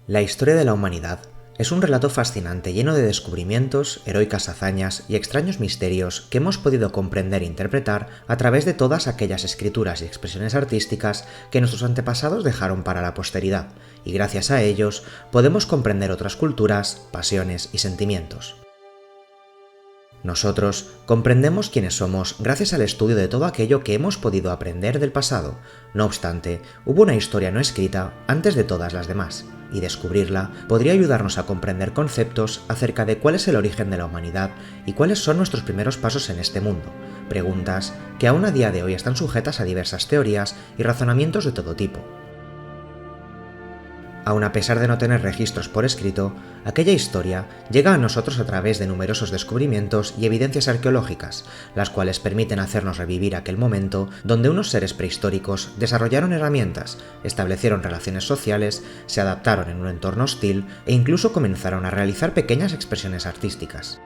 La historia de la humanidad es un relato fascinante lleno de descubrimientos, heroicas hazañas y extraños misterios que hemos podido comprender e interpretar a través de todas aquellas escrituras y expresiones artísticas que nuestros antepasados dejaron para la posteridad, y gracias a ellos podemos comprender otras culturas, pasiones y sentimientos. Nosotros comprendemos quiénes somos gracias al estudio de todo aquello que hemos podido aprender del pasado. No obstante, hubo una historia no escrita antes de todas las demás, y descubrirla podría ayudarnos a comprender conceptos acerca de cuál es el origen de la humanidad y cuáles son nuestros primeros pasos en este mundo, preguntas que aún a día de hoy están sujetas a diversas teorías y razonamientos de todo tipo. Aun a pesar de no tener registros por escrito, aquella historia llega a nosotros a través de numerosos descubrimientos y evidencias arqueológicas, las cuales permiten hacernos revivir aquel momento donde unos seres prehistóricos desarrollaron herramientas, establecieron relaciones sociales, se adaptaron en un entorno hostil e incluso comenzaron a realizar pequeñas expresiones artísticas.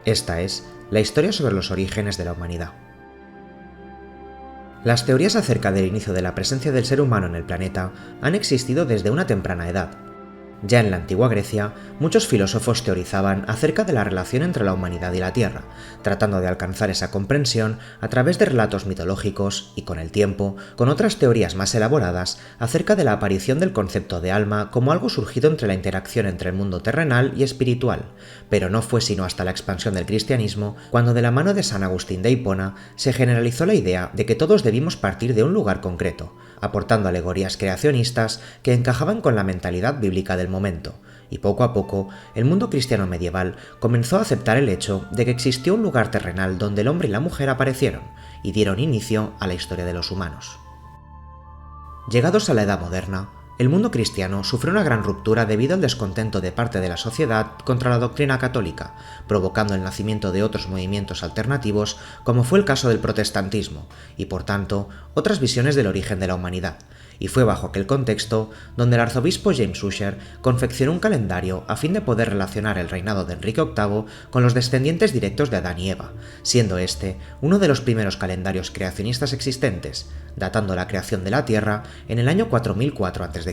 Esta es la historia sobre los orígenes de la humanidad. Las teorías acerca del inicio de la presencia del ser humano en el planeta han existido desde una temprana edad. Ya en la antigua Grecia, muchos filósofos teorizaban acerca de la relación entre la humanidad y la Tierra, tratando de alcanzar esa comprensión a través de relatos mitológicos y, con el tiempo, con otras teorías más elaboradas acerca de la aparición del concepto de alma como algo surgido entre la interacción entre el mundo terrenal y espiritual, pero no fue sino hasta la expansión del cristianismo cuando, de la mano de San Agustín de Hipona, se generalizó la idea de que todos debimos partir de un lugar concreto, aportando alegorías creacionistas que encajaban con la mentalidad bíblica del momento, y poco a poco el mundo cristiano medieval comenzó a aceptar el hecho de que existió un lugar terrenal donde el hombre y la mujer aparecieron y dieron inicio a la historia de los humanos. Llegados a la Edad Moderna, el mundo cristiano sufrió una gran ruptura debido al descontento de parte de la sociedad contra la doctrina católica, provocando el nacimiento de otros movimientos alternativos como fue el caso del protestantismo, y por tanto, otras visiones del origen de la humanidad, y fue bajo aquel contexto donde el arzobispo James Ussher confeccionó un calendario a fin de poder relacionar el reinado de Enrique VIII con los descendientes directos de Adán y Eva, siendo este uno de los primeros calendarios creacionistas existentes, datando la creación de la Tierra en el año 4004 a.C.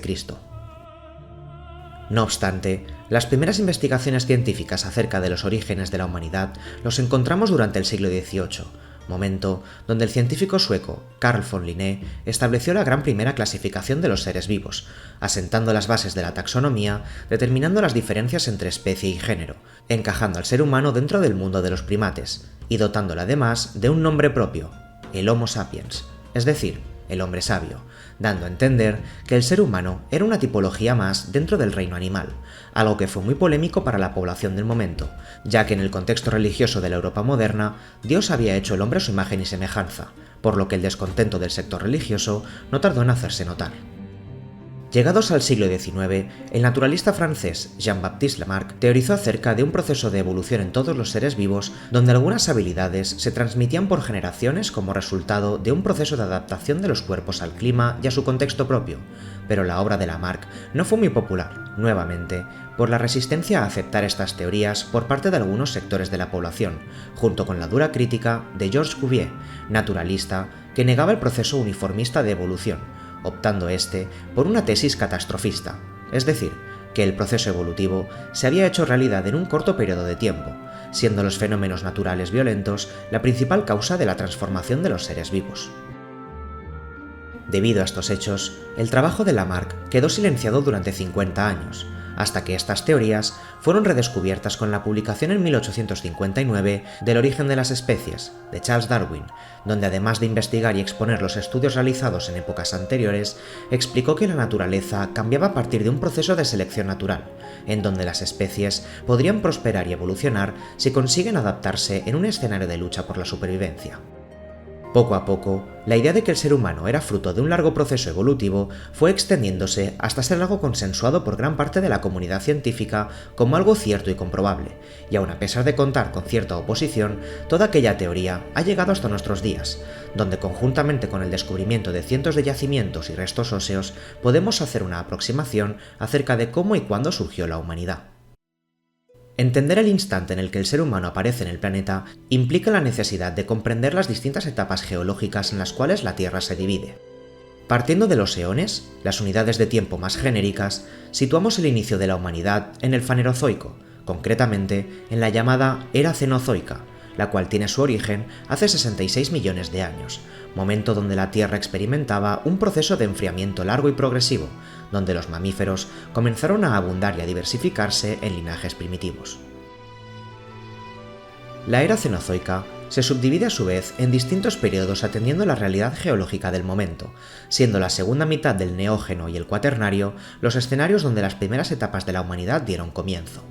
No obstante, las primeras investigaciones científicas acerca de los orígenes de la humanidad los encontramos durante el siglo XVIII, momento donde el científico sueco Carl von Linné estableció la gran primera clasificación de los seres vivos, asentando las bases de la taxonomía, determinando las diferencias entre especie y género, encajando al ser humano dentro del mundo de los primates, y dotándolo además de un nombre propio, el Homo sapiens, es decir, el hombre sabio, dando a entender que el ser humano era una tipología más dentro del reino animal, algo que fue muy polémico para la población del momento, ya que en el contexto religioso de la Europa moderna, Dios había hecho el hombre a su imagen y semejanza, por lo que el descontento del sector religioso no tardó en hacerse notar. Llegados al siglo XIX, el naturalista francés Jean-Baptiste Lamarck teorizó acerca de un proceso de evolución en todos los seres vivos donde algunas habilidades se transmitían por generaciones como resultado de un proceso de adaptación de los cuerpos al clima y a su contexto propio, pero la obra de Lamarck no fue muy popular, nuevamente, por la resistencia a aceptar estas teorías por parte de algunos sectores de la población, junto con la dura crítica de Georges Cuvier, naturalista, que negaba el proceso uniformista de evolución, optando por una tesis catastrofista, es decir, que el proceso evolutivo se había hecho realidad en un corto periodo de tiempo, siendo los fenómenos naturales violentos la principal causa de la transformación de los seres vivos. Debido a estos hechos, el trabajo de Lamarck quedó silenciado durante 50 años, hasta que estas teorías fueron redescubiertas con la publicación en 1859 del Origen de las especies, de Charles Darwin, donde además de investigar y exponer los estudios realizados en épocas anteriores, explicó que la naturaleza cambiaba a partir de un proceso de selección natural, en donde las especies podrían prosperar y evolucionar si consiguen adaptarse en un escenario de lucha por la supervivencia. Poco a poco, la idea de que el ser humano era fruto de un largo proceso evolutivo fue extendiéndose hasta ser algo consensuado por gran parte de la comunidad científica como algo cierto y comprobable, y aun a pesar de contar con cierta oposición, toda aquella teoría ha llegado hasta nuestros días, donde conjuntamente con el descubrimiento de cientos de yacimientos y restos óseos podemos hacer una aproximación acerca de cómo y cuándo surgió la humanidad. Entender el instante en el que el ser humano aparece en el planeta implica la necesidad de comprender las distintas etapas geológicas en las cuales la Tierra se divide. Partiendo de los eones, las unidades de tiempo más genéricas, situamos el inicio de la humanidad en el Fanerozoico, concretamente en la llamada Era Cenozoica, la cual tiene su origen hace 66 millones de años, momento donde la Tierra experimentaba un proceso de enfriamiento largo y progresivo, donde los mamíferos comenzaron a abundar y a diversificarse en linajes primitivos. La Era Cenozoica se subdivide a su vez en distintos periodos atendiendo a la realidad geológica del momento, siendo la segunda mitad del Neógeno y el Cuaternario los escenarios donde las primeras etapas de la humanidad dieron comienzo.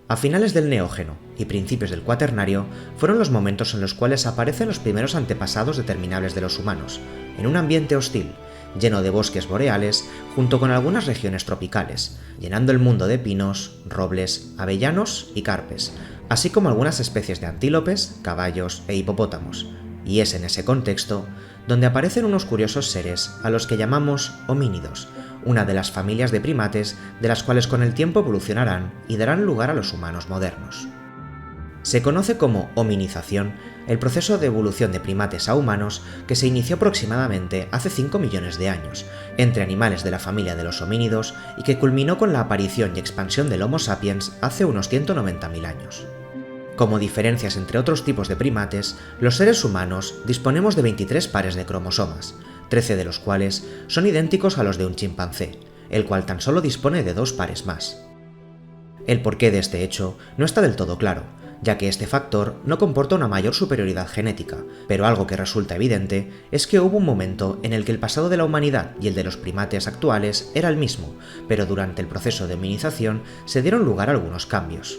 A finales del Neógeno y principios del Cuaternario fueron los momentos en los cuales aparecen los primeros antepasados determinables de los humanos, en un ambiente hostil, lleno de bosques boreales, junto con algunas regiones tropicales, llenando el mundo de pinos, robles, avellanos y carpes, así como algunas especies de antílopes, caballos e hipopótamos, y es en ese contexto donde aparecen unos curiosos seres a los que llamamos homínidos, una de las familias de primates de las cuales con el tiempo evolucionarán y darán lugar a los humanos modernos. Se conoce como hominización el proceso de evolución de primates a humanos que se inició aproximadamente hace 5 millones de años, entre animales de la familia de los homínidos y que culminó con la aparición y expansión del Homo sapiens hace unos 190.000 años. Como diferencias entre otros tipos de primates, los seres humanos disponemos de 23 pares de cromosomas, 13 de los cuales son idénticos a los de un chimpancé, el cual tan solo dispone de 2 pares más. El porqué de este hecho no está del todo claro, ya que este factor no comporta una mayor superioridad genética, pero algo que resulta evidente es que hubo un momento en el que el pasado de la humanidad y el de los primates actuales era el mismo, pero durante el proceso de hominización se dieron lugar a algunos cambios.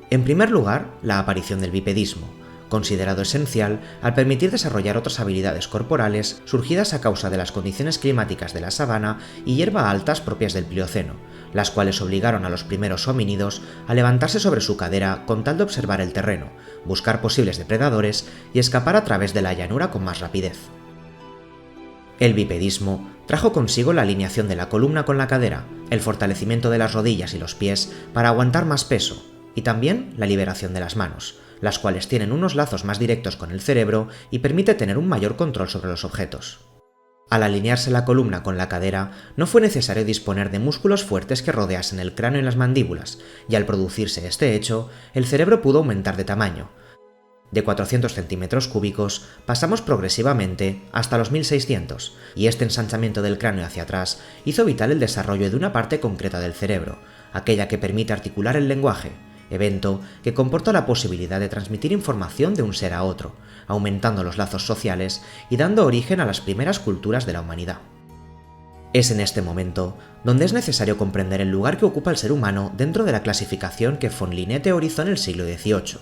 En primer lugar, la aparición del bipedismo, considerado esencial al permitir desarrollar otras habilidades corporales surgidas a causa de las condiciones climáticas de la sabana y hierba altas propias del Plioceno, las cuales obligaron a los primeros homínidos a levantarse sobre su cadera con tal de observar el terreno, buscar posibles depredadores y escapar a través de la llanura con más rapidez. El bipedismo trajo consigo la alineación de la columna con la cadera, el fortalecimiento de las rodillas y los pies para aguantar más peso, y también la liberación de las manos, las cuales tienen unos lazos más directos con el cerebro y permite tener un mayor control sobre los objetos. Al alinearse la columna con la cadera, no fue necesario disponer de músculos fuertes que rodeasen el cráneo y las mandíbulas, y al producirse este hecho, el cerebro pudo aumentar de tamaño. De 400 centímetros cúbicos pasamos progresivamente hasta los 1600, y este ensanchamiento del cráneo hacia atrás hizo vital el desarrollo de una parte concreta del cerebro, aquella que permite articular el lenguaje, evento que comporta la posibilidad de transmitir información de un ser a otro, aumentando los lazos sociales y dando origen a las primeras culturas de la humanidad. Es en este momento donde es necesario comprender el lugar que ocupa el ser humano dentro de la clasificación que von Linné teorizó en el siglo XVIII.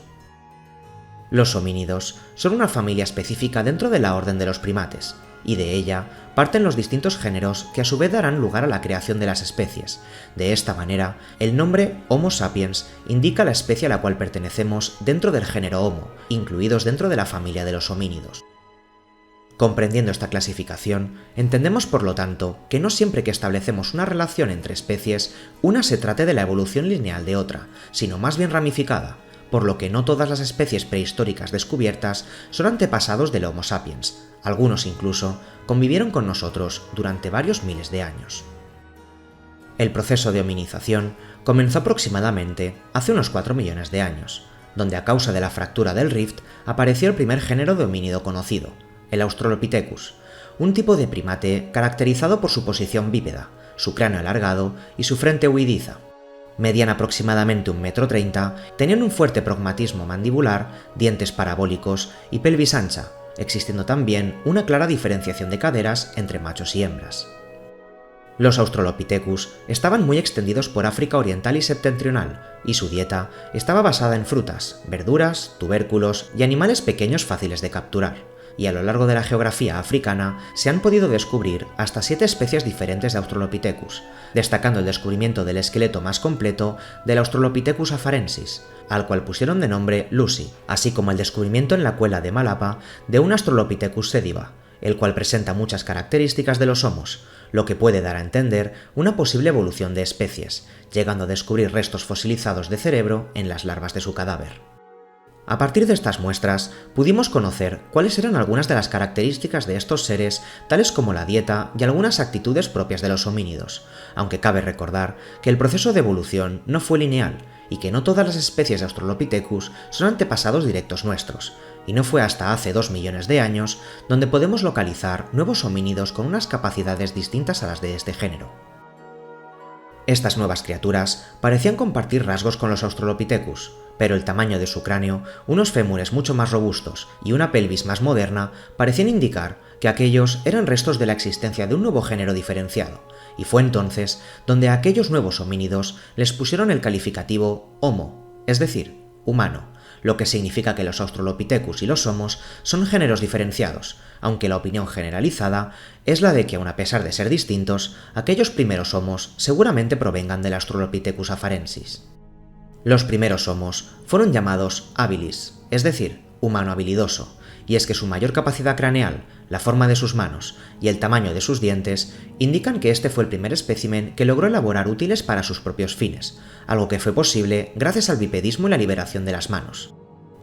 Los homínidos son una familia específica dentro de la orden de los primates, y de ella parten los distintos géneros que a su vez darán lugar a la creación de las especies. De esta manera, el nombre Homo sapiens indica la especie a la cual pertenecemos dentro del género Homo, incluidos dentro de la familia de los homínidos. Comprendiendo esta clasificación, entendemos por lo tanto que no siempre que establecemos una relación entre especies, una se trate de la evolución lineal de otra, sino más bien ramificada, por lo que no todas las especies prehistóricas descubiertas son antepasados del Homo sapiens. Algunos incluso convivieron con nosotros durante varios miles de años. El proceso de hominización comenzó aproximadamente hace unos 4 millones de años, donde a causa de la fractura del rift apareció el primer género de homínido conocido, el Australopithecus, un tipo de primate caracterizado por su posición bípeda, su cráneo alargado y su frente huidiza. Medían aproximadamente 1,30 m, tenían un fuerte pragmatismo mandibular, dientes parabólicos y pelvis ancha, existiendo también una clara diferenciación de caderas entre machos y hembras. Los Australopithecus estaban muy extendidos por África oriental y septentrional, y su dieta estaba basada en frutas, verduras, tubérculos y animales pequeños fáciles de capturar, y a lo largo de la geografía africana se han podido descubrir hasta 7 especies diferentes de Australopithecus, destacando el descubrimiento del esqueleto más completo del Australopithecus afarensis, al cual pusieron de nombre Lucy, así como el descubrimiento en la cuela de Malapa de un Australopithecus sediva, el cual presenta muchas características de los homos, lo que puede dar a entender una posible evolución de especies, llegando a descubrir restos fosilizados de cerebro en las larvas de su cadáver. A partir de estas muestras, pudimos conocer cuáles eran algunas de las características de estos seres, tales como la dieta y algunas actitudes propias de los homínidos, aunque cabe recordar que el proceso de evolución no fue lineal y que no todas las especies de Australopithecus son antepasados directos nuestros, y no fue hasta hace 2 millones de años donde podemos localizar nuevos homínidos con unas capacidades distintas a las de este género. Estas nuevas criaturas parecían compartir rasgos con los Australopithecus, pero el tamaño de su cráneo, unos fémures mucho más robustos y una pelvis más moderna parecían indicar que aquellos eran restos de la existencia de un nuevo género diferenciado, y fue entonces donde a aquellos nuevos homínidos les pusieron el calificativo Homo, es decir, humano, lo que significa que los Australopithecus y los Homos son géneros diferenciados, aunque la opinión generalizada es la de que, aun a pesar de ser distintos, aquellos primeros Homos seguramente provengan del Australopithecus afarensis. Los primeros Homos fueron llamados habilis, es decir, humano habilidoso, y es que su mayor capacidad craneal, la forma de sus manos y el tamaño de sus dientes indican que este fue el primer espécimen que logró elaborar útiles para sus propios fines, algo que fue posible gracias al bipedismo y la liberación de las manos.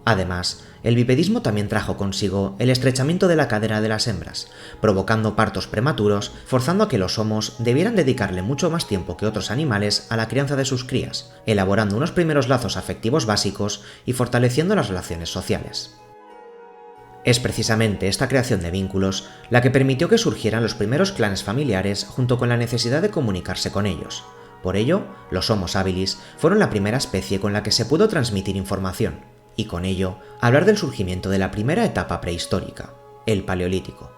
Además, el bipedismo también trajo consigo el estrechamiento de la cadera de las hembras, provocando partos prematuros, forzando a que los homos debieran dedicarle mucho más tiempo que otros animales a la crianza de sus crías, elaborando unos primeros lazos afectivos básicos y fortaleciendo las relaciones sociales. Es precisamente esta creación de vínculos la que permitió que surgieran los primeros clanes familiares junto con la necesidad de comunicarse con ellos. Por ello, los Homo habilis fueron la primera especie con la que se pudo transmitir información, y con ello hablar del surgimiento de la primera etapa prehistórica, el Paleolítico.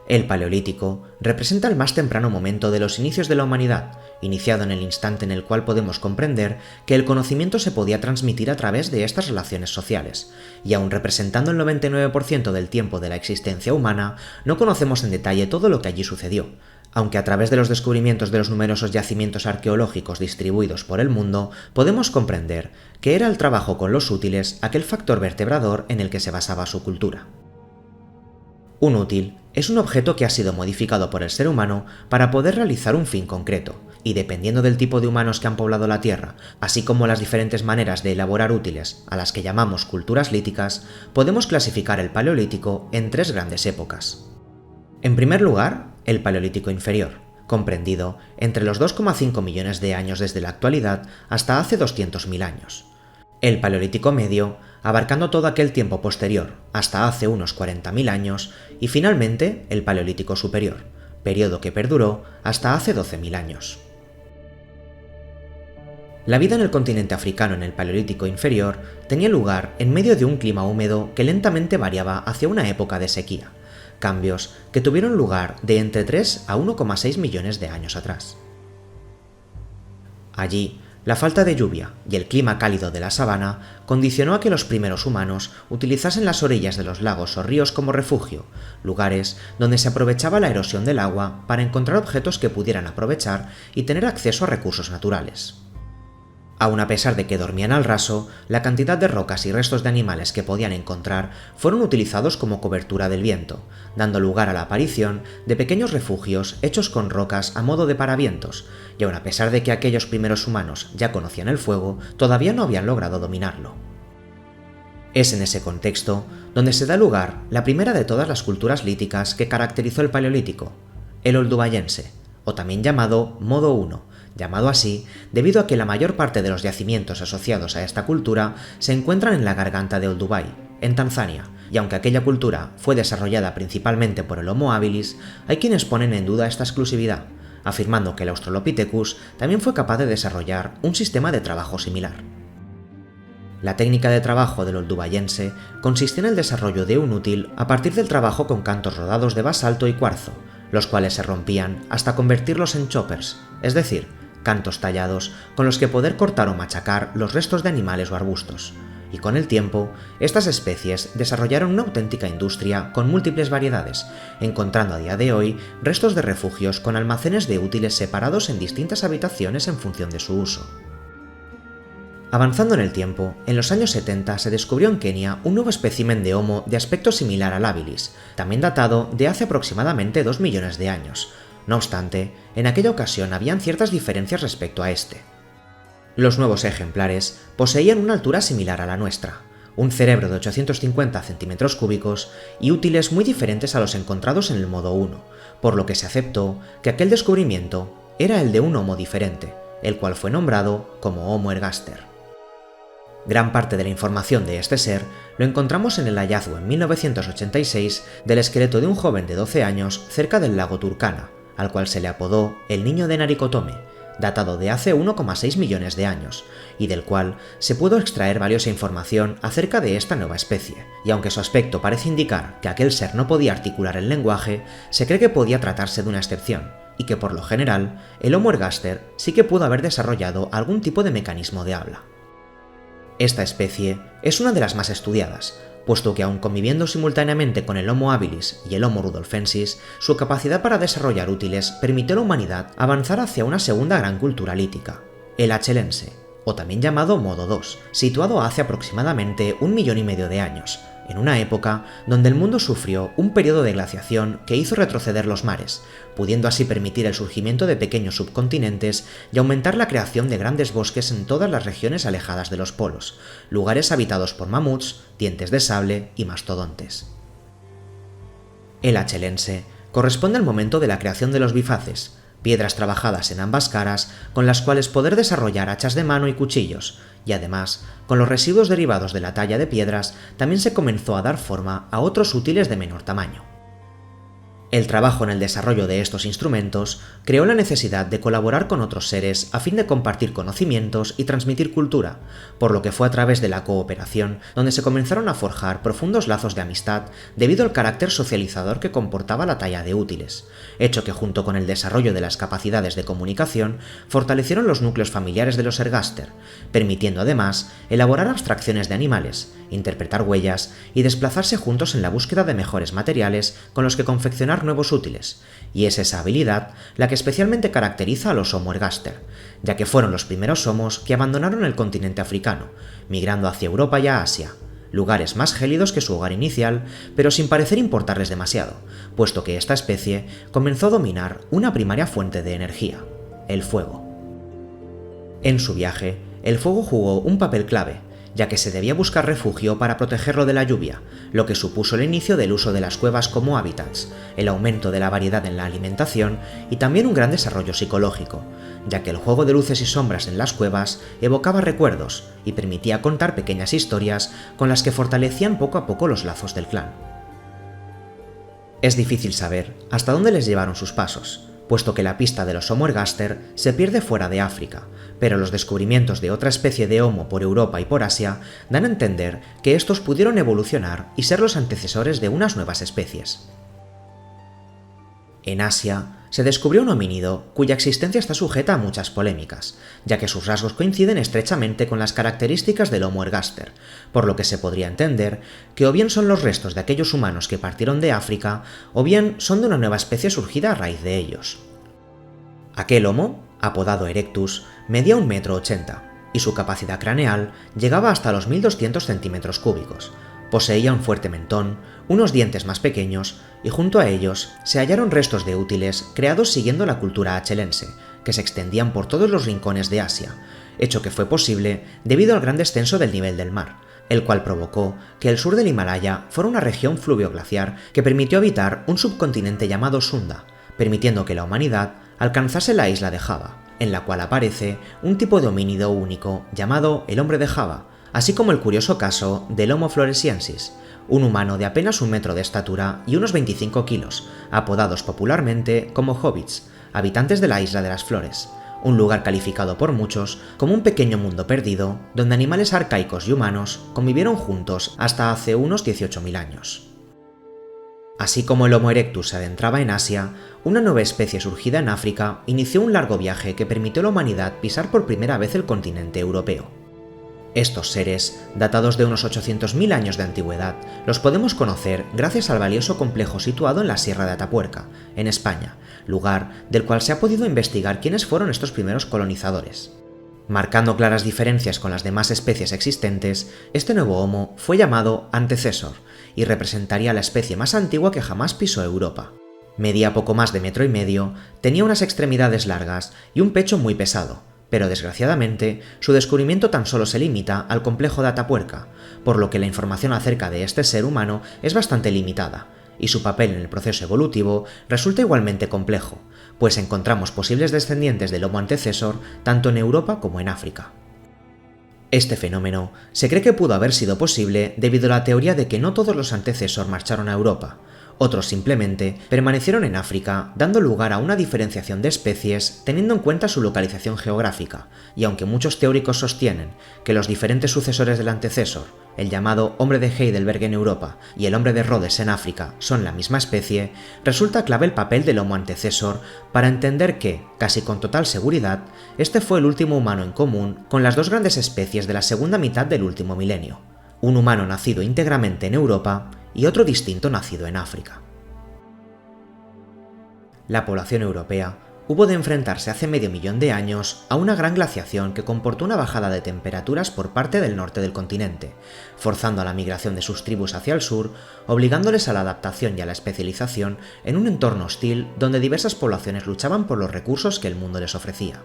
El Paleolítico representa el más temprano momento de los inicios de la humanidad, iniciado en el instante en el cual podemos comprender que el conocimiento se podía transmitir a través de estas relaciones sociales, y aun representando el 99% del tiempo de la existencia humana, no conocemos en detalle todo lo que allí sucedió, aunque a través de los descubrimientos de los numerosos yacimientos arqueológicos distribuidos por el mundo, podemos comprender que era el trabajo con los útiles aquel factor vertebrador en el que se basaba su cultura. Un útil es un objeto que ha sido modificado por el ser humano para poder realizar un fin concreto, y dependiendo del tipo de humanos que han poblado la Tierra, así como las diferentes maneras de elaborar útiles a las que llamamos culturas líticas, podemos clasificar el Paleolítico en 3 grandes épocas. En primer lugar, el Paleolítico inferior, comprendido entre los 2,5 millones de años desde la actualidad hasta hace 200.000 años. El Paleolítico medio, abarcando todo aquel tiempo posterior, hasta hace unos 40.000 años, y finalmente el Paleolítico superior, periodo que perduró hasta hace 12.000 años. La vida en el continente africano en el Paleolítico inferior tenía lugar en medio de un clima húmedo que lentamente variaba hacia una época de sequía, cambios que tuvieron lugar de entre 3 a 1,6 millones de años atrás. Allí, la falta de lluvia y el clima cálido de la sabana condicionó a que los primeros humanos utilizasen las orillas de los lagos o ríos como refugio, lugares donde se aprovechaba la erosión del agua para encontrar objetos que pudieran aprovechar y tener acceso a recursos naturales. Aun a pesar de que dormían al raso, la cantidad de rocas y restos de animales que podían encontrar fueron utilizados como cobertura del viento, dando lugar a la aparición de pequeños refugios hechos con rocas a modo de paravientos, y aun a pesar de que aquellos primeros humanos ya conocían el fuego, todavía no habían logrado dominarlo. Es en ese contexto donde se da lugar la primera de todas las culturas líticas que caracterizó el Paleolítico, el oldubayense, o también llamado Modo I, llamado así debido a que la mayor parte de los yacimientos asociados a esta cultura se encuentran en la garganta de Olduvai, en Tanzania, y aunque aquella cultura fue desarrollada principalmente por el Homo habilis, hay quienes ponen en duda esta exclusividad, afirmando que el Australopithecus también fue capaz de desarrollar un sistema de trabajo similar. La técnica de trabajo del oldubayense consistía en el desarrollo de un útil a partir del trabajo con cantos rodados de basalto y cuarzo, los cuales se rompían hasta convertirlos en choppers, es decir, cantos tallados con los que poder cortar o machacar los restos de animales o arbustos, y con el tiempo, estas especies desarrollaron una auténtica industria con múltiples variedades, encontrando a día de hoy restos de refugios con almacenes de útiles separados en distintas habitaciones en función de su uso. Avanzando en el tiempo, en los años 70 se descubrió en Kenia un nuevo espécimen de Homo de aspecto similar al habilis, también datado de hace aproximadamente 2 millones de años. No obstante, en aquella ocasión habían ciertas diferencias respecto a este. Los nuevos ejemplares poseían una altura similar a la nuestra, un cerebro de 850 centímetros cúbicos y útiles muy diferentes a los encontrados en el modo 1, por lo que se aceptó que aquel descubrimiento era el de un Homo diferente, el cual fue nombrado como Homo ergaster. Gran parte de la información de este ser lo encontramos en el hallazgo en 1986 del esqueleto de un joven de 12 años cerca del lago Turkana, al cual se le apodó el Niño de Narikotome, datado de hace 1,6 millones de años, y del cual se pudo extraer valiosa información acerca de esta nueva especie, y aunque su aspecto parece indicar que aquel ser no podía articular el lenguaje, se cree que podía tratarse de una excepción, y que por lo general el Homo ergaster sí que pudo haber desarrollado algún tipo de mecanismo de habla. Esta especie es una de las más estudiadas, puesto que aun conviviendo simultáneamente con el Homo habilis y el Homo rudolfensis, su capacidad para desarrollar útiles permitió a la humanidad avanzar hacia una segunda gran cultura lítica, el achelense, o también llamado Modo II, situado hace aproximadamente 1,5 millones de años, en una época donde el mundo sufrió un periodo de glaciación que hizo retroceder los mares, pudiendo así permitir el surgimiento de pequeños subcontinentes y aumentar la creación de grandes bosques en todas las regiones alejadas de los polos, lugares habitados por mamuts, dientes de sable y mastodontes. El achelense corresponde al momento de la creación de los bifaces, piedras trabajadas en ambas caras con las cuales poder desarrollar hachas de mano y cuchillos, y además, con los residuos derivados de la talla de piedras, también se comenzó a dar forma a otros útiles de menor tamaño. El trabajo en el desarrollo de estos instrumentos creó la necesidad de colaborar con otros seres a fin de compartir conocimientos y transmitir cultura, por lo que fue a través de la cooperación donde se comenzaron a forjar profundos lazos de amistad debido al carácter socializador que comportaba la talla de útiles, hecho que junto con el desarrollo de las capacidades de comunicación fortalecieron los núcleos familiares de los ergaster, permitiendo además elaborar abstracciones de animales, interpretar huellas y desplazarse juntos en la búsqueda de mejores materiales con los que confeccionar nuevos útiles, y es esa habilidad la que especialmente caracteriza a los Homo ergaster, ya que fueron los primeros homos que abandonaron el continente africano, migrando hacia Europa y a Asia, lugares más gélidos que su hogar inicial, pero sin parecer importarles demasiado, puesto que esta especie comenzó a dominar una primaria fuente de energía, el fuego. En su viaje, el fuego jugó un papel clave, ya que se debía buscar refugio para protegerlo de la lluvia, lo que supuso el inicio del uso de las cuevas como hábitats, el aumento de la variedad en la alimentación y también un gran desarrollo psicológico, ya que el juego de luces y sombras en las cuevas evocaba recuerdos y permitía contar pequeñas historias con las que fortalecían poco a poco los lazos del clan. Es difícil saber hasta dónde les llevaron sus pasos, puesto que la pista de los Homo ergaster se pierde fuera de África, pero los descubrimientos de otra especie de Homo por Europa y por Asia dan a entender que estos pudieron evolucionar y ser los antecesores de unas nuevas especies. En Asia se descubrió un homínido cuya existencia está sujeta a muchas polémicas, ya que sus rasgos coinciden estrechamente con las características del Homo ergaster, por lo que se podría entender que o bien son los restos de aquellos humanos que partieron de África, o bien son de una nueva especie surgida a raíz de ellos. Aquel Homo, apodado Erectus, medía 1,80 m, y su capacidad craneal llegaba hasta los 1.200 centímetros cúbicos. Poseía un fuerte mentón, unos dientes más pequeños, y junto a ellos se hallaron restos de útiles creados siguiendo la cultura achelense, que se extendían por todos los rincones de Asia, hecho que fue posible debido al gran descenso del nivel del mar, el cual provocó que el sur del Himalaya fuera una región fluvio-glaciar que permitió habitar un subcontinente llamado Sunda, permitiendo que la humanidad alcanzase la isla de Java, en la cual aparece un tipo de homínido único llamado el hombre de Java, así como el curioso caso del Homo floresiensis, un humano de apenas 1 metro de estatura y unos 25 kilos, apodados popularmente como hobbits, habitantes de la Isla de las Flores, un lugar calificado por muchos como un pequeño mundo perdido donde animales arcaicos y humanos convivieron juntos hasta hace unos 18.000 años. Así como el Homo erectus se adentraba en Asia, una nueva especie surgida en África inició un largo viaje que permitió a la humanidad pisar por primera vez el continente europeo. Estos seres, datados de unos 800.000 años de antigüedad, los podemos conocer gracias al valioso complejo situado en la Sierra de Atapuerca, en España, lugar del cual se ha podido investigar quiénes fueron estos primeros colonizadores. Marcando claras diferencias con las demás especies existentes, este nuevo Homo fue llamado antecesor y representaría la especie más antigua que jamás pisó Europa. Medía poco más de 1,5 m, tenía unas extremidades largas y un pecho muy pesado, pero desgraciadamente su descubrimiento tan solo se limita al complejo de Atapuerca, por lo que la información acerca de este ser humano es bastante limitada, y su papel en el proceso evolutivo resulta igualmente complejo, pues encontramos posibles descendientes del Homo antecesor tanto en Europa como en África. Este fenómeno se cree que pudo haber sido posible debido a la teoría de que no todos los antecesor marcharon a Europa. Otros simplemente permanecieron en África, dando lugar a una diferenciación de especies teniendo en cuenta su localización geográfica, y aunque muchos teóricos sostienen que los diferentes sucesores del antecesor, el llamado hombre de Heidelberg en Europa y el hombre de Rhodes en África, son la misma especie, resulta clave el papel del Homo antecesor para entender que, casi con total seguridad, este fue el último humano en común con las dos grandes especies de la segunda mitad del último milenio, un humano nacido íntegramente en Europa y otro distinto nacido en África. La población europea hubo de enfrentarse hace medio millón de años a una gran glaciación que comportó una bajada de temperaturas por parte del norte del continente, forzando a la migración de sus tribus hacia el sur, obligándoles a la adaptación y a la especialización en un entorno hostil donde diversas poblaciones luchaban por los recursos que el mundo les ofrecía.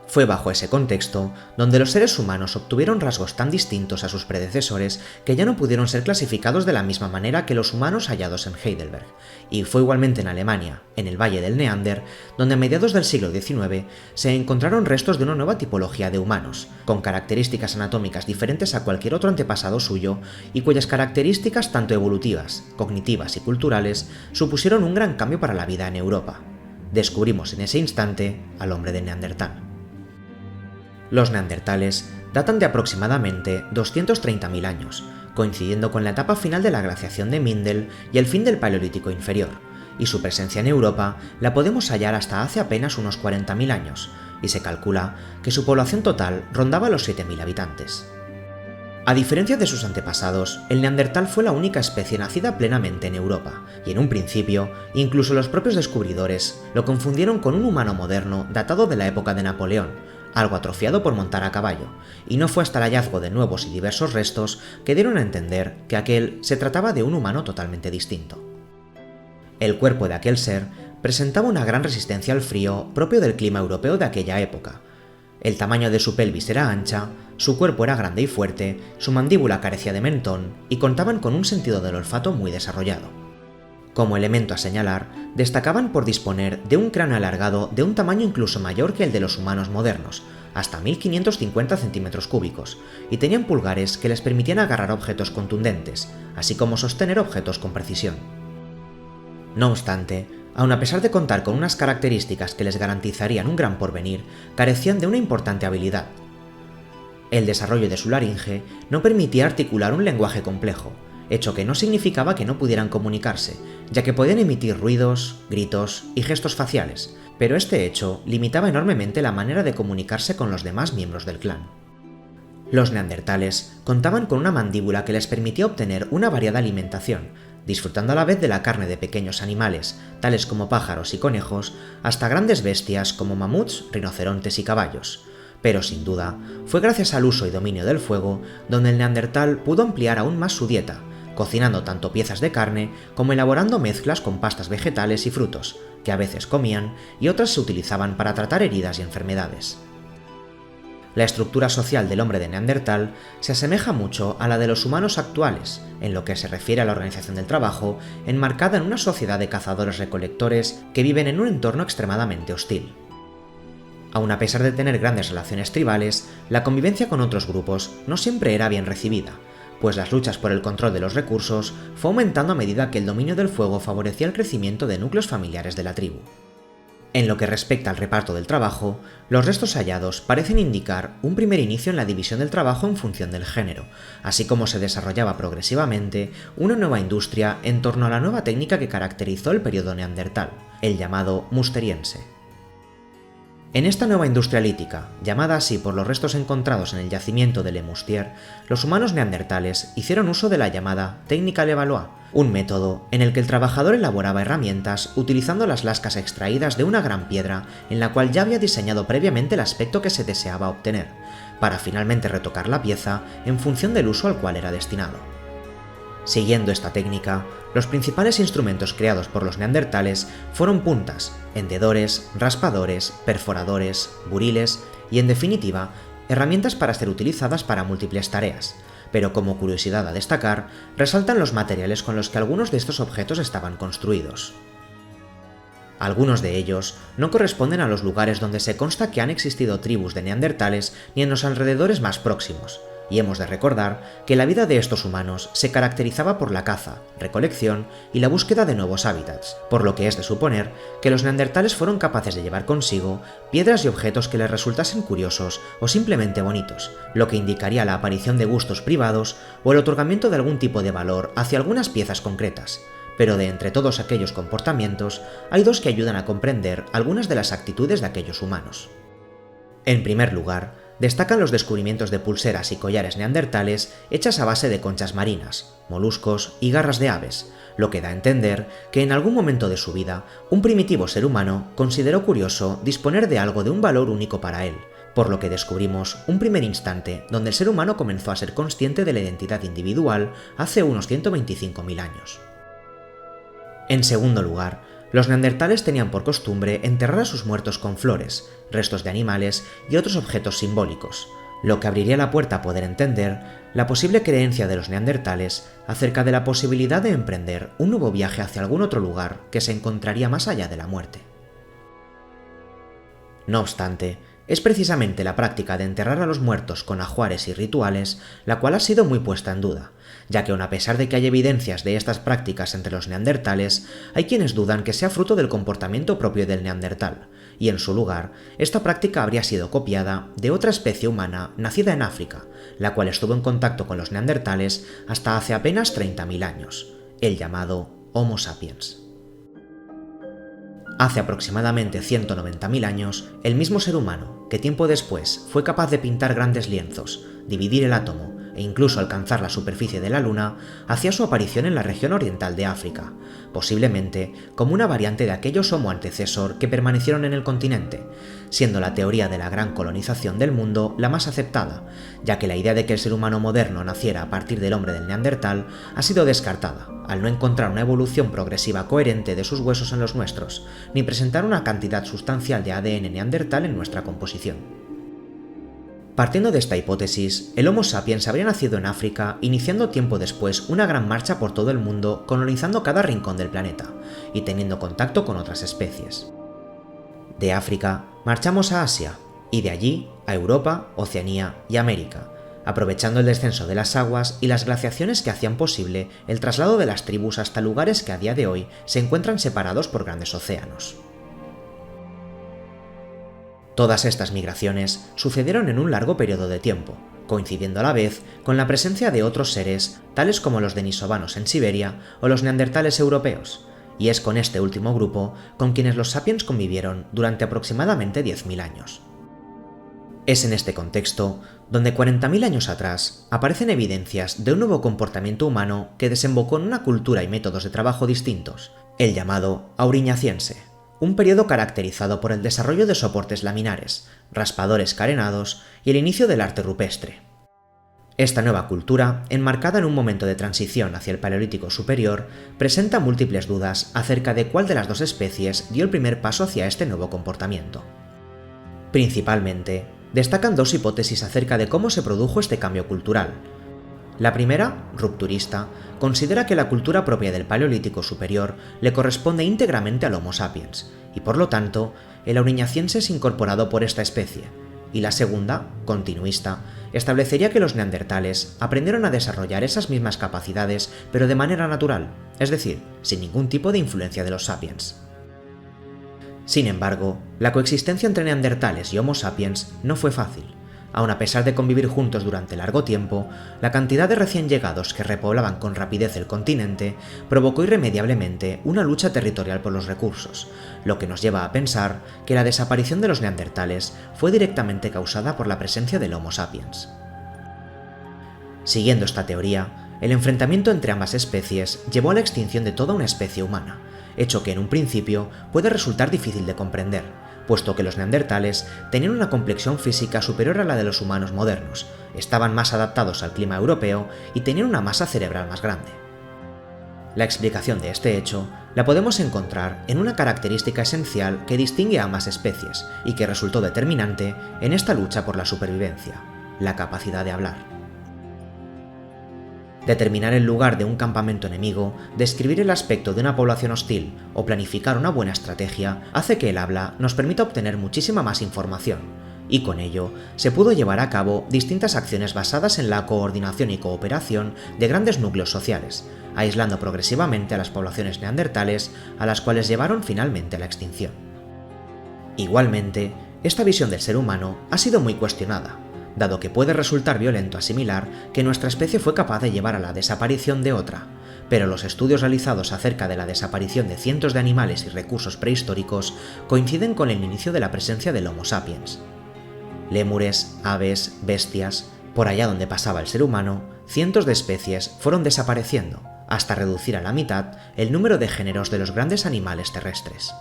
Fue bajo ese contexto donde los seres humanos obtuvieron rasgos tan distintos a sus predecesores que ya no pudieron ser clasificados de la misma manera que los humanos hallados en Heidelberg, y fue igualmente en Alemania, en el Valle del Neander, donde a mediados del siglo XIX se encontraron restos de una nueva tipología de humanos, con características anatómicas diferentes a cualquier otro antepasado suyo y cuyas características tanto evolutivas, cognitivas y culturales supusieron un gran cambio para la vida en Europa. Descubrimos en ese instante al hombre de Neandertal. Los neandertales datan de aproximadamente 230.000 años, coincidiendo con la etapa final de la glaciación de Mindel y el fin del Paleolítico inferior, y su presencia en Europa la podemos hallar hasta hace apenas unos 40.000 años, y se calcula que su población total rondaba los 7.000 habitantes. A diferencia de sus antepasados, el neandertal fue la única especie nacida plenamente en Europa, y en un principio, incluso los propios descubridores lo confundieron con un humano moderno datado de la época de Napoleón, algo atrofiado por montar a caballo, y no fue hasta el hallazgo de nuevos y diversos restos que dieron a entender que aquel se trataba de un humano totalmente distinto. El cuerpo de aquel ser presentaba una gran resistencia al frío propio del clima europeo de aquella época. El tamaño de su pelvis era ancha, su cuerpo era grande y fuerte, su mandíbula carecía de mentón y contaban con un sentido del olfato muy desarrollado. Como elemento a señalar, destacaban por disponer de un cráneo alargado de un tamaño incluso mayor que el de los humanos modernos, hasta 1550 centímetros cúbicos, y tenían pulgares que les permitían agarrar objetos contundentes, así como sostener objetos con precisión. No obstante, aun a pesar de contar con unas características que les garantizarían un gran porvenir, carecían de una importante habilidad. El desarrollo de su laringe no permitía articular un lenguaje complejo, hecho que no significaba que no pudieran comunicarse, ya que podían emitir ruidos, gritos y gestos faciales, pero este hecho limitaba enormemente la manera de comunicarse con los demás miembros del clan. Los neandertales contaban con una mandíbula que les permitía obtener una variada alimentación, disfrutando a la vez de la carne de pequeños animales, tales como pájaros y conejos, hasta grandes bestias como mamuts, rinocerontes y caballos. Pero sin duda, fue gracias al uso y dominio del fuego donde el neandertal pudo ampliar aún más su dieta, cocinando tanto piezas de carne como elaborando mezclas con pastas vegetales y frutos, que a veces comían y otras se utilizaban para tratar heridas y enfermedades. La estructura social del hombre de Neandertal se asemeja mucho a la de los humanos actuales, en lo que se refiere a la organización del trabajo, enmarcada en una sociedad de cazadores-recolectores que viven en un entorno extremadamente hostil. Aun a pesar de tener grandes relaciones tribales, la convivencia con otros grupos no siempre era bien recibida, pues las luchas por el control de los recursos fue aumentando a medida que el dominio del fuego favorecía el crecimiento de núcleos familiares de la tribu. En lo que respecta al reparto del trabajo, los restos hallados parecen indicar un primer inicio en la división del trabajo en función del género, así como se desarrollaba progresivamente una nueva industria en torno a la nueva técnica que caracterizó el periodo neandertal, el llamado musteriense. En esta nueva industria lítica, llamada así por los restos encontrados en el yacimiento de Le Mustier, los humanos neandertales hicieron uso de la llamada técnica Levallois, un método en el que el trabajador elaboraba herramientas utilizando las lascas extraídas de una gran piedra en la cual ya había diseñado previamente el aspecto que se deseaba obtener, para finalmente retocar la pieza en función del uso al cual era destinado. Siguiendo esta técnica, los principales instrumentos creados por los neandertales fueron puntas, hendedores, raspadores, perforadores, buriles y, en definitiva, herramientas para ser utilizadas para múltiples tareas, pero como curiosidad a destacar, resaltan los materiales con los que algunos de estos objetos estaban construidos. Algunos de ellos no corresponden a los lugares donde se consta que han existido tribus de neandertales ni en los alrededores más próximos, y hemos de recordar que la vida de estos humanos se caracterizaba por la caza, recolección y la búsqueda de nuevos hábitats, por lo que es de suponer que los neandertales fueron capaces de llevar consigo piedras y objetos que les resultasen curiosos o simplemente bonitos, lo que indicaría la aparición de gustos privados o el otorgamiento de algún tipo de valor hacia algunas piezas concretas. Pero de entre todos aquellos comportamientos, hay dos que ayudan a comprender algunas de las actitudes de aquellos humanos. En primer lugar, destacan los descubrimientos de pulseras y collares neandertales hechas a base de conchas marinas, moluscos y garras de aves, lo que da a entender que en algún momento de su vida, un primitivo ser humano consideró curioso disponer de algo de un valor único para él, por lo que descubrimos un primer instante donde el ser humano comenzó a ser consciente de la identidad individual hace unos 125.000 años. En segundo lugar, los neandertales tenían por costumbre enterrar a sus muertos con flores, restos de animales y otros objetos simbólicos, lo que abriría la puerta a poder entender la posible creencia de los neandertales acerca de la posibilidad de emprender un nuevo viaje hacia algún otro lugar que se encontraría más allá de la muerte. No obstante, es precisamente la práctica de enterrar a los muertos con ajuares y rituales la cual ha sido muy puesta en duda, ya que aun a pesar de que hay evidencias de estas prácticas entre los neandertales, hay quienes dudan que sea fruto del comportamiento propio del neandertal, y en su lugar, esta práctica habría sido copiada de otra especie humana nacida en África, la cual estuvo en contacto con los neandertales hasta hace apenas 30.000 años, el llamado Homo sapiens. Hace aproximadamente 190.000 años, el mismo ser humano, que tiempo después fue capaz de pintar grandes lienzos, dividir el átomo e incluso alcanzar la superficie de la Luna, hacía su aparición en la región oriental de África, posiblemente como una variante de aquellos Homo antecesor que permanecieron en el continente, siendo la teoría de la gran colonización del mundo la más aceptada, ya que la idea de que el ser humano moderno naciera a partir del hombre del neandertal ha sido descartada, al no encontrar una evolución progresiva coherente de sus huesos en los nuestros, ni presentar una cantidad sustancial de ADN neandertal en nuestra composición. Partiendo de esta hipótesis, el Homo sapiens habría nacido en África, iniciando tiempo después una gran marcha por todo el mundo, colonizando cada rincón del planeta y teniendo contacto con otras especies. De África marchamos a Asia y de allí a Europa, Oceanía y América, aprovechando el descenso de las aguas y las glaciaciones que hacían posible el traslado de las tribus hasta lugares que a día de hoy se encuentran separados por grandes océanos. Todas estas migraciones sucedieron en un largo periodo de tiempo, coincidiendo a la vez con la presencia de otros seres, tales como los denisovanos en Siberia o los neandertales europeos, y es con este último grupo con quienes los sapiens convivieron durante aproximadamente 10.000 años. Es en este contexto donde 40.000 años atrás aparecen evidencias de un nuevo comportamiento humano que desembocó en una cultura y métodos de trabajo distintos, el llamado Auriñaciense, un periodo caracterizado por el desarrollo de soportes laminares, raspadores carenados y el inicio del arte rupestre. Esta nueva cultura, enmarcada en un momento de transición hacia el Paleolítico superior, presenta múltiples dudas acerca de cuál de las dos especies dio el primer paso hacia este nuevo comportamiento. Principalmente, destacan dos hipótesis acerca de cómo se produjo este cambio cultural. La primera, rupturista, considera que la cultura propia del Paleolítico superior le corresponde íntegramente al Homo sapiens, y por lo tanto, el auriñaciense es incorporado por esta especie, y la segunda, continuista, establecería que los neandertales aprendieron a desarrollar esas mismas capacidades pero de manera natural, es decir, sin ningún tipo de influencia de los sapiens. Sin embargo, la coexistencia entre neandertales y Homo sapiens no fue fácil. Aun a pesar de convivir juntos durante largo tiempo, la cantidad de recién llegados que repoblaban con rapidez el continente provocó irremediablemente una lucha territorial por los recursos, lo que nos lleva a pensar que la desaparición de los neandertales fue directamente causada por la presencia del Homo sapiens. Siguiendo esta teoría, el enfrentamiento entre ambas especies llevó a la extinción de toda una especie humana, hecho que en un principio puede resultar difícil de comprender, puesto que los neandertales tenían una complexión física superior a la de los humanos modernos, estaban más adaptados al clima europeo y tenían una masa cerebral más grande. La explicación de este hecho la podemos encontrar en una característica esencial que distingue a ambas especies y que resultó determinante en esta lucha por la supervivencia: la capacidad de hablar. Determinar el lugar de un campamento enemigo, describir el aspecto de una población hostil o planificar una buena estrategia hace que el habla nos permita obtener muchísima más información, y con ello se pudo llevar a cabo distintas acciones basadas en la coordinación y cooperación de grandes núcleos sociales, aislando progresivamente a las poblaciones neandertales, a las cuales llevaron finalmente a la extinción. Igualmente, esta visión del ser humano ha sido muy cuestionada, dado que puede resultar violento asimilar que nuestra especie fue capaz de llevar a la desaparición de otra, pero los estudios realizados acerca de la desaparición de cientos de animales y recursos prehistóricos coinciden con el inicio de la presencia del Homo sapiens. Lémures, aves, bestias, por allá donde pasaba el ser humano, cientos de especies fueron desapareciendo, hasta reducir a la mitad el número de géneros de los grandes animales terrestres.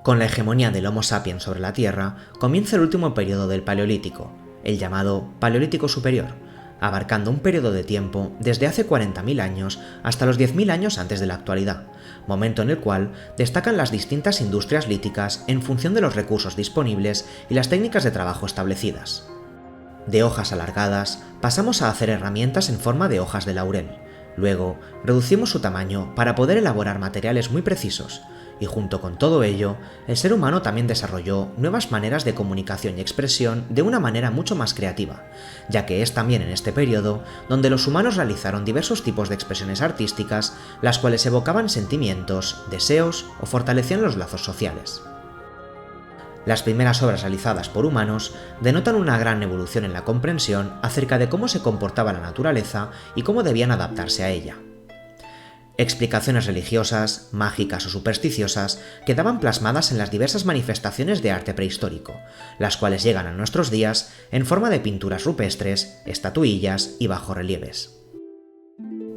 Con la hegemonía del Homo sapiens sobre la Tierra, comienza el último periodo del Paleolítico, el llamado Paleolítico Superior, abarcando un periodo de tiempo desde hace 40.000 años hasta los 10.000 años antes de la actualidad, momento en el cual destacan las distintas industrias líticas en función de los recursos disponibles y las técnicas de trabajo establecidas. De hojas alargadas pasamos a hacer herramientas en forma de hojas de laurel. Luego, reducimos su tamaño para poder elaborar materiales muy precisos, y junto con todo ello, el ser humano también desarrolló nuevas maneras de comunicación y expresión de una manera mucho más creativa, ya que es también en este periodo donde los humanos realizaron diversos tipos de expresiones artísticas, las cuales evocaban sentimientos, deseos o fortalecían los lazos sociales. Las primeras obras realizadas por humanos denotan una gran evolución en la comprensión acerca de cómo se comportaba la naturaleza y cómo debían adaptarse a ella. Explicaciones religiosas, mágicas o supersticiosas quedaban plasmadas en las diversas manifestaciones de arte prehistórico, las cuales llegan a nuestros días en forma de pinturas rupestres, estatuillas y bajorrelieves.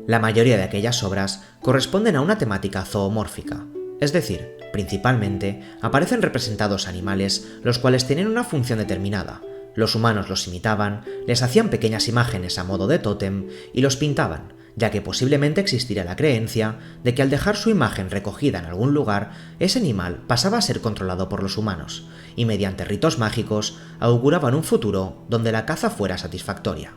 La mayoría de aquellas obras corresponden a una temática zoomórfica, es decir, principalmente aparecen representados animales los cuales tienen una función determinada. Los humanos los imitaban, les hacían pequeñas imágenes a modo de tótem y los pintaban, ya que posiblemente existiera la creencia de que al dejar su imagen recogida en algún lugar, ese animal pasaba a ser controlado por los humanos, y mediante ritos mágicos auguraban un futuro donde la caza fuera satisfactoria.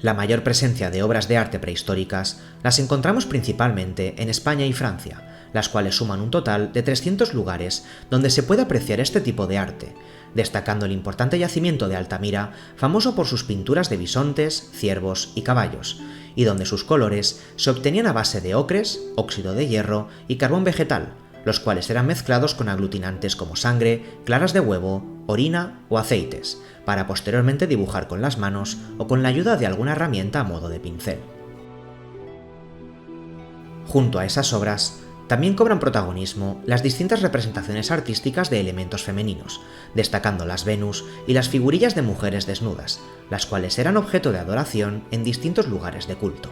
La mayor presencia de obras de arte prehistóricas las encontramos principalmente en España y Francia, las cuales suman un total de 300 lugares donde se puede apreciar este tipo de arte, destacando el importante yacimiento de Altamira, famoso por sus pinturas de bisontes, ciervos y caballos, y donde sus colores se obtenían a base de ocres, óxido de hierro y carbón vegetal, los cuales eran mezclados con aglutinantes como sangre, claras de huevo, orina o aceites, para posteriormente dibujar con las manos o con la ayuda de alguna herramienta a modo de pincel. Junto a esas obras, también cobran protagonismo las distintas representaciones artísticas de elementos femeninos, destacando las Venus y las figurillas de mujeres desnudas, las cuales eran objeto de adoración en distintos lugares de culto.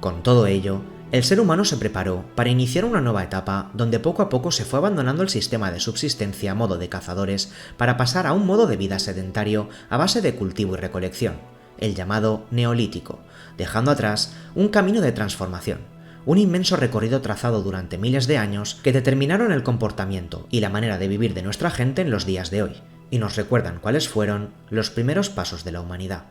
Con todo ello, el ser humano se preparó para iniciar una nueva etapa donde poco a poco se fue abandonando el sistema de subsistencia a modo de cazadores para pasar a un modo de vida sedentario a base de cultivo y recolección, el llamado Neolítico, dejando atrás un camino de transformación. Un inmenso recorrido trazado durante miles de años que determinaron el comportamiento y la manera de vivir de nuestra gente en los días de hoy, y nos recuerdan cuáles fueron los primeros pasos de la humanidad.